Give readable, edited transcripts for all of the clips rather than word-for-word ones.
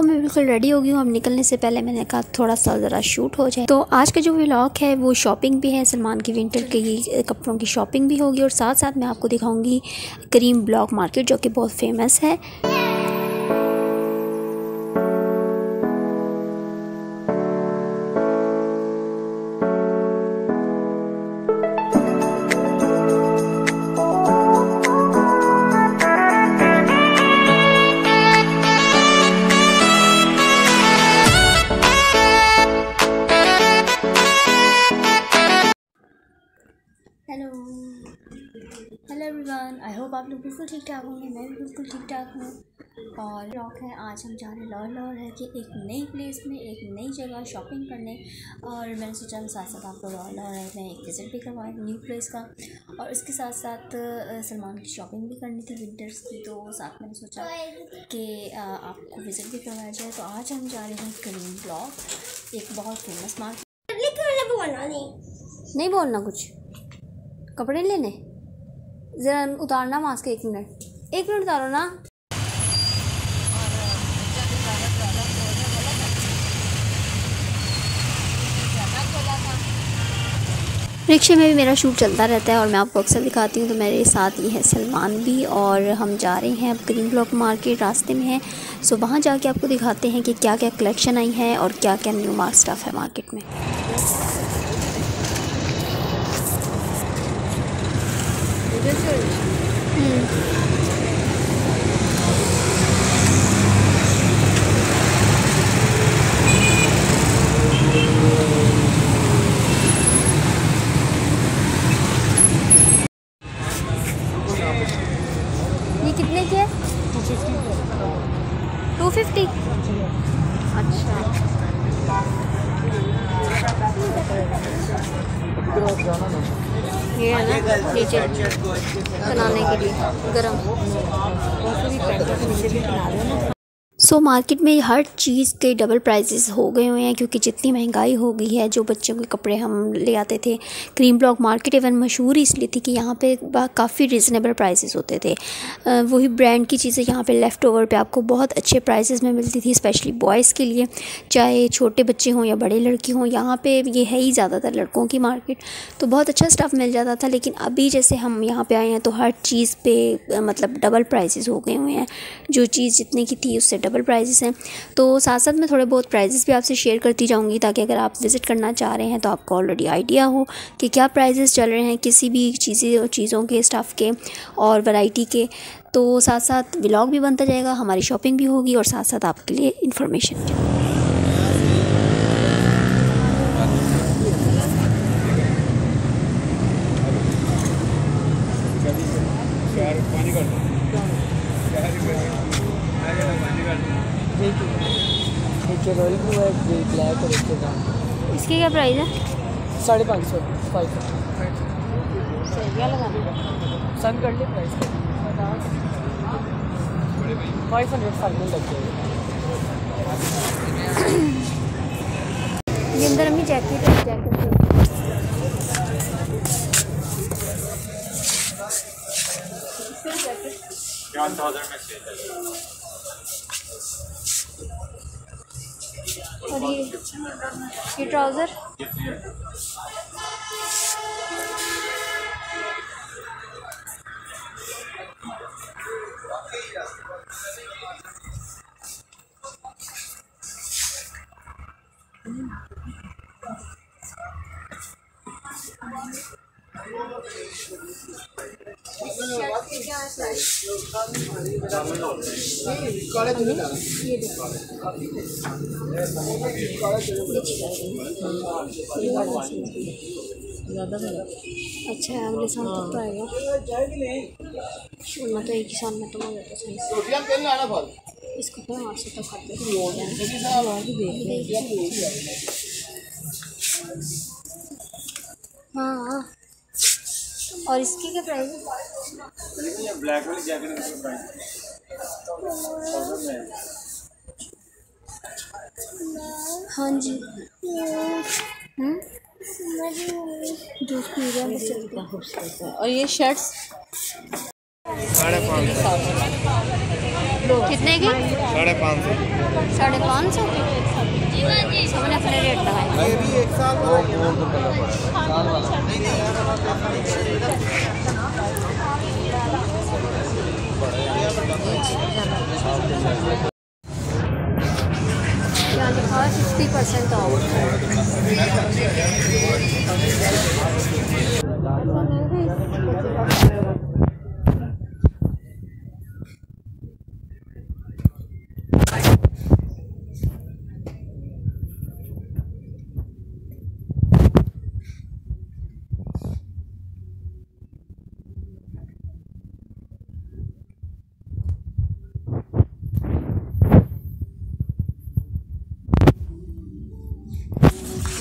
मैं बिल्कुल रेडी हो गई हूँ। अब निकलने से पहले मैंने कहा थोड़ा सा ज़रा शूट हो जाए। तो आज का जो व्लॉग है वो शॉपिंग भी है, सलमान की विंटर के कपड़ों की शॉपिंग भी होगी और साथ साथ मैं आपको दिखाऊंगी करीम ब्लॉक मार्केट जो कि बहुत फेमस है। हेलो एवरीवन, आई होप आप लोग बिल्कुल ठीक ठाक होंगे। मैं भी बिल्कुल ठीक ठाक हूँ। और ब्लॉग है, आज हम जा रहे हैं लाहौर है कि एक नई प्लेस में, एक नई जगह शॉपिंग करने। और मैंने सोचा मैं साथ साथ आपको लाहौर है मैं एक विज़िट भी करवाऊँ न्यू प्लेस का, और इसके साथ साथ सलमान की शॉपिंग भी करनी थी विंटर्स की। तो साथ मैंने सोचा कि आपको विज़िट भी करवाया जाए। तो आज हम जा रहे हैं करीम ब्लॉक, एक बहुत फेमस मार्केट। नहीं बोलना कुछ, कपड़े लेने ज़रा उतारना मास्क। एक मिनट उतारो ना। रिक्शे में भी मेरा शूट चलता रहता है और मैं आपको अक्सर दिखाती हूँ। तो मेरे साथ ये है सलमान भी, और हम जा रहे हैं अब करीम ब्लॉक मार्केट, रास्ते में है। सो वहाँ जाके आपको दिखाते हैं कि क्या क्या कलेक्शन आई है और क्या क्या न्यू मार्क स्टफ़ है मार्केट में। ये कितने की है? 250। अच्छा, ये है ना नीचे बनाने के लिए गरम। मार्केट में हर चीज़ के डबल प्राइसेस हो गए हुए हैं क्योंकि जितनी महंगाई हो गई है। जो बच्चों के कपड़े हम ले आते थे, करीम ब्लॉक मार्केट इवन मशहूर इसलिए थी कि यहाँ पे काफ़ी रिजनेबल प्राइसेस होते थे। वही ब्रांड की चीज़ें यहाँ पे लेफ़्ट ओवर पे आपको बहुत अच्छे प्राइसेस में मिलती थी, स्पेशली बॉयज़ के लिए, चाहे छोटे बच्चे हों या बड़े लड़की हों। यहाँ पे ये है ही ज़्यादातर लड़कों की मार्केट, तो बहुत अच्छा स्टफ़ मिल जाता था। लेकिन अभी जैसे हम यहाँ पे आए हैं तो हर चीज़ पे मतलब डबल प्राइसेस हो गए हुए हैं। जो चीज़ जितने की थी उससे डबल प्राइसेस हैं। तो साथ साथ मैं थोड़े बहुत प्राइसेस भी आपसे शेयर करती जाऊंगी ताकि अगर आप विज़िट करना चाह रहे हैं तो आपको ऑलरेडी आइडिया हो कि क्या प्राइसेस चल रहे हैं किसी भी चीज़ों के, स्टफ़ के और वैरायटी के। तो साथ साथ व्लॉग भी बनता जाएगा, हमारी शॉपिंग भी होगी और साथ साथ आपके लिए इन्फॉर्मेशन भी। इसकी क्या प्राइस है? 550। 500 क्या लगाना सन कर ले प्राइस 500 फाइनल लग जाएगा। ये अंदर अम्मी जैकेट और ये ट्राउज़र अच्छा है, अगले साल तक तो आएगा वरना तो एक ही साल में तो हो जाता सही। इसको क्या वहाँ से तो खाते हाँ। और इसकी क्या प्राइस है? ब्लैक वाली जैकेट का प्राइस हाँ जी। जूस पी रहे हैं खूबसूरत है। और ये शर्ट्स 550 कितने की? 550 550 सबने अपने रेट लगाए। ये भी 1 साल वो गोल्ड कलर साल वाला यहाँ लिखा है 60% ऑफ।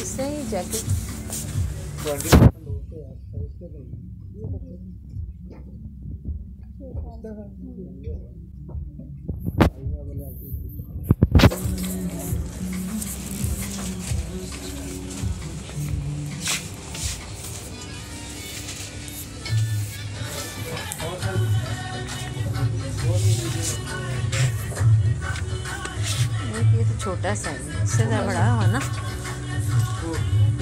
इससे ही जैकेट 20% होते हैं इसके नहीं ये तो छोटा सा है, इससे ज़्यादा बड़ा हुआ ना।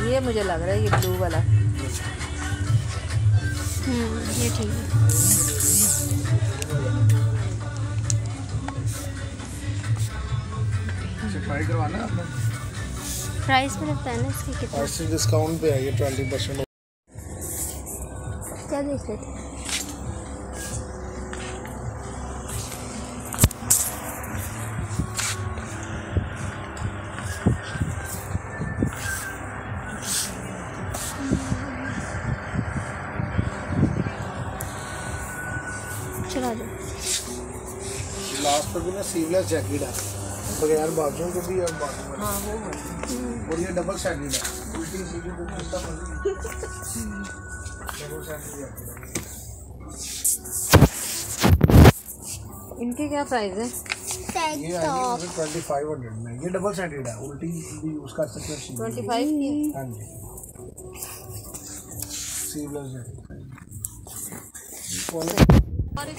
ये मुझे लग रहा है ये ब्लू वाला। ये ठीक है। ट्राई करवाना है आपने प्राइस में लगता है ना इसकी कितना? और इससे डिस्काउंट पे है ये 20%। क्या देख रहे थे? चला दो। लास्ट पर भी ना सीवलेस जैकेट है बगैर बाजुओं के भी और बाजू में। हाँ वो और ये डबल साइडेड है उल्टी सीधी को कितना डबल साइडेड जैकेट है। इनके क्या प्राइस है? ये आएगी 2500 में। ये डबल साइडेड है उल्टी भी यूज कर सकते हैं। 25 की। हाँ जी sleeveless jacket.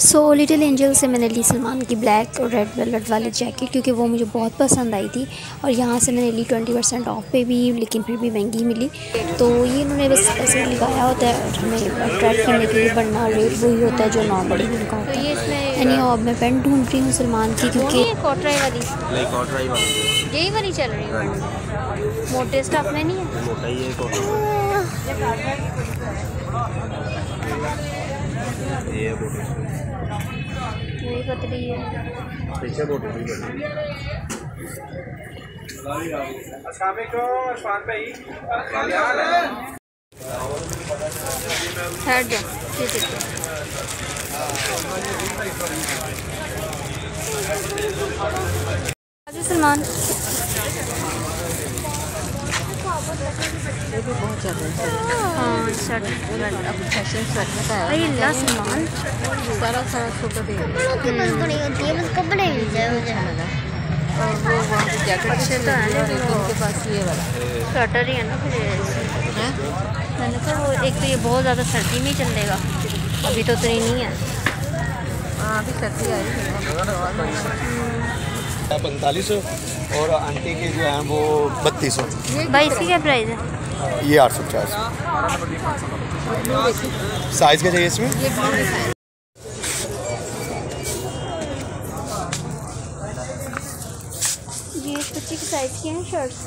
So little angel से मैंने ली सलमान की ब्लैक और रेड वेलवेट वाली जैकेट, क्योंकि वो मुझे बहुत पसंद आई थी। और यहाँ से मैंने ली 20% ऑफ पे भी, लेकिन फिर भी महंगी मिली। तो ये इन्होंने बस ऐसे लगाया होता है हमें अट्रैक्ट करने के लिए, वरना रेट वही होता है जो नॉर्मली उनका होता है। यानी अब मैं पेंट ढूंढ रही हूँ सलमान की, क्योंकि कॉटराई वाली नहीं कॉटराई वाली यही वाली चल रही है। मोटे स्टफ में नहीं है। मोटा ही है ये यही पतली है। पीछे बोट हट जा ठीक है। सलमान ये भी बहुत चल रहा है। हाँ शर्ट अब फैशन शर्ट में का अरे ला सलमान सारा छोटा दे बड़ी होती है, बस कपड़े मिल जाए मुझे। और वो वहाँ पे जैकेट अच्छे तो है और एक इनके पास ये वाला स्वेटर ही है ना फिर है। मैंने कहा वो एक तो ये बहुत ज़्यादा सर्दी नहीं चलेगा, अभी तो उतनी नहीं है। हाँ अभी सर्दी आई है। 4500 और आंटी के जो हैं वो 3200। भाई इसकी क्या प्राइस है? ये 850 साइज क्या चाहिए इसमें? ये ब्लू दिखाएं। ये बच्चे की साइज़ की हैं शर्ट्स?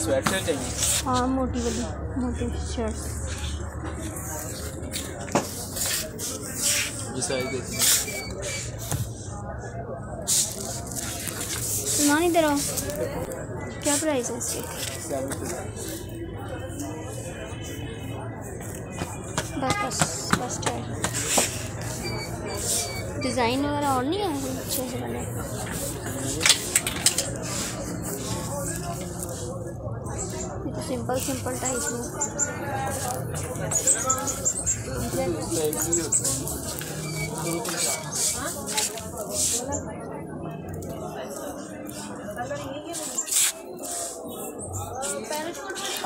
स्वेटर चाहिए। हाँ मोटी वाली मोटी शर्ट्स। ये साइज देखिए। सलमान इधर आओ, क्या प्राइस है इसकी? बस बस डिज़ाइन वगैरह और नहीं है अच्छे से बने? ये तो सिंपल सिंपल टाइप में।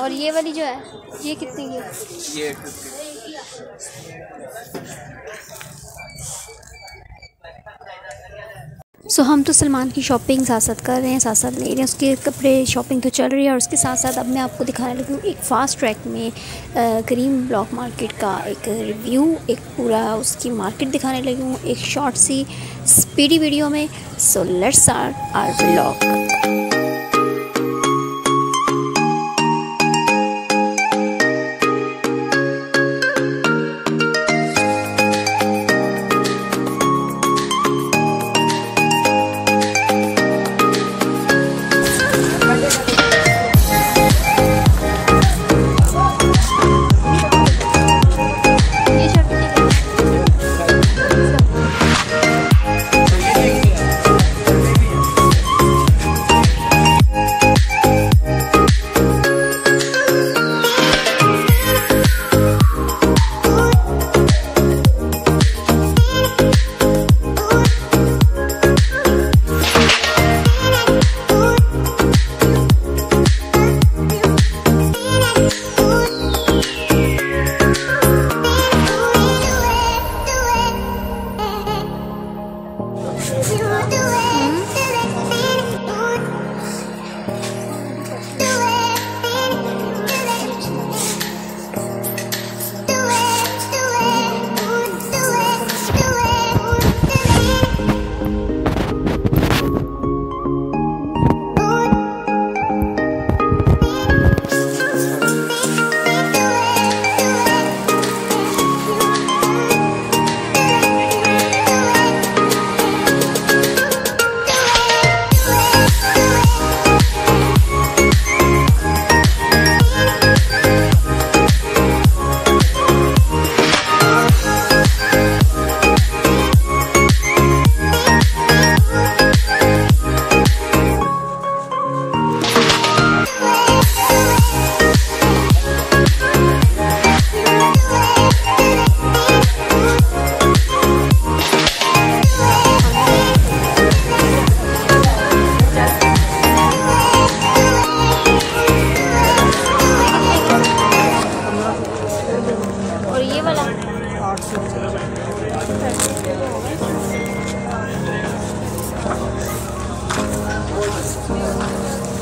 और ये वाली जो है ये कितने की है? ये सो हम तो सलमान की शॉपिंग साथ साथ कर रहे हैं, साथ साथ ले रहे हैं उसके कपड़े। शॉपिंग तो चल रही है और उसके साथ साथ अब मैं आपको दिखाने लगी हूँ एक फ़ास्ट ट्रैक में करीम ब्लॉक मार्केट का एक रिव्यू, एक पूरा उसकी मार्केट दिखाने लगी हूँ एक शॉर्ट सी स्पीडी वीडियो में। So let's start our vlog.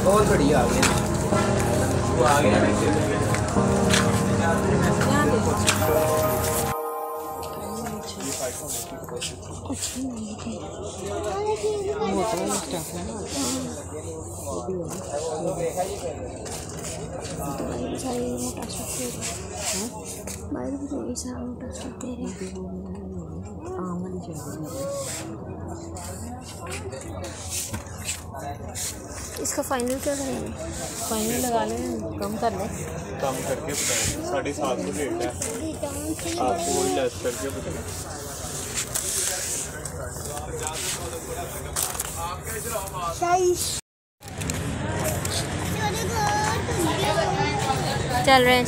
बहुत बढ़िया आ गया, वो आ गया इसका फाइनल क्या रहेगा? फाइनल लगा लें, कम कर लें, कम करके 750 रेट है, आपको वही लेस करके बताएं। चल रहे हैं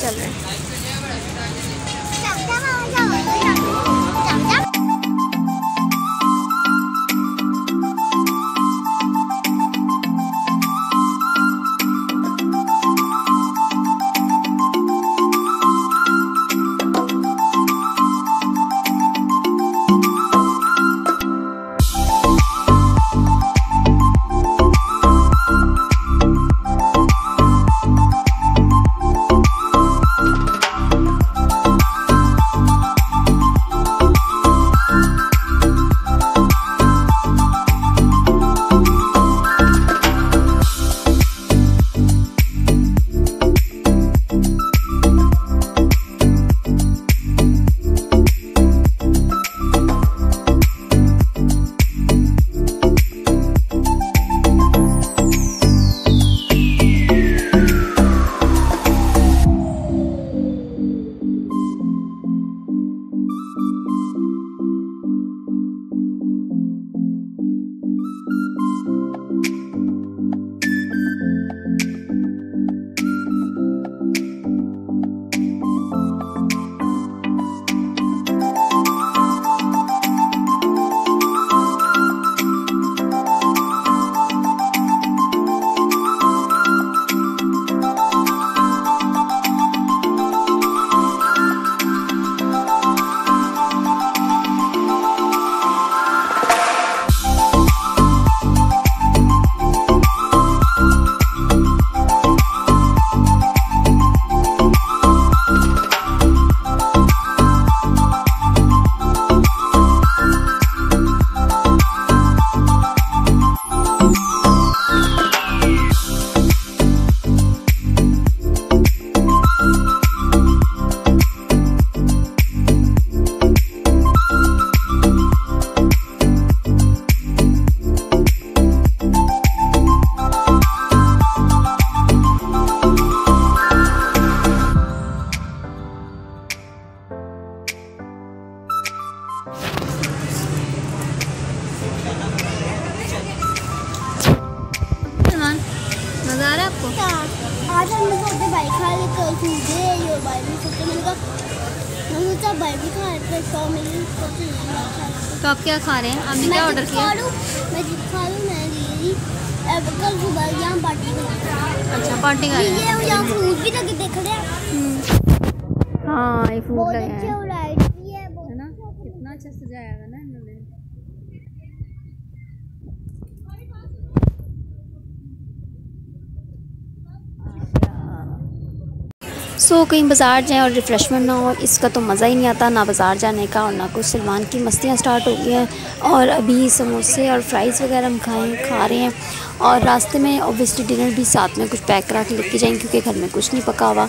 बर्गर खा रहे थे, चाउमीन। तो आप क्या खा रहे हैं? आपने क्या ऑर्डर किया? मैं खा लूँ, मैं ली कल सुबह यहाँ पार्टी कर। अच्छा पार्टी कर रहे हैं। ये यहाँ फ्रूट भी लगे देख रहे हैं। हाँ ये फ्रूट बहुत लगे अच्छे हैं, वैरायटी है है ना? कितना अच्छा सजाया हुआ ना इन्होंने। सो कहीं बाज़ार जाएं और रिफ़्रेशमेंट ना हो, इसका तो मज़ा ही नहीं आता, ना बाज़ार जाने का और ना कुछ। सलमान की मस्तियाँ स्टार्ट हो गई हैं और अभी समोसे और फ्राइज़ वगैरह हम खा रहे हैं और रास्ते में ऑब्वियसली डिनर भी साथ में कुछ पैक करा के लेके जाएंगे क्योंकि घर में कुछ नहीं पका हुआ।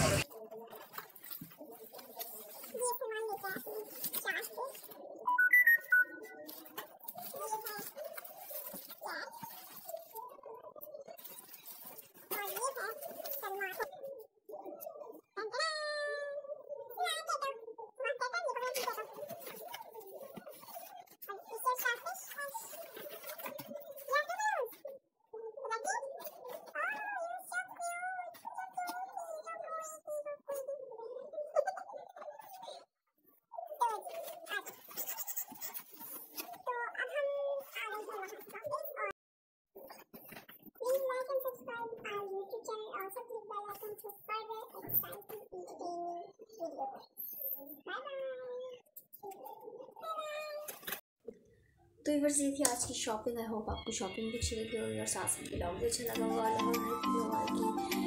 तो व्यूअर्स ये थी आज की शॉपिंग। आई होप आपको शॉपिंग भी अच्छी लगी होगी और साथ साथ ब्लॉग भी अच्छा लगा होगा।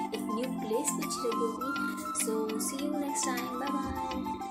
एक न्यू प्लेस भी अच्छी लगी होगी। So see you next time, bye bye.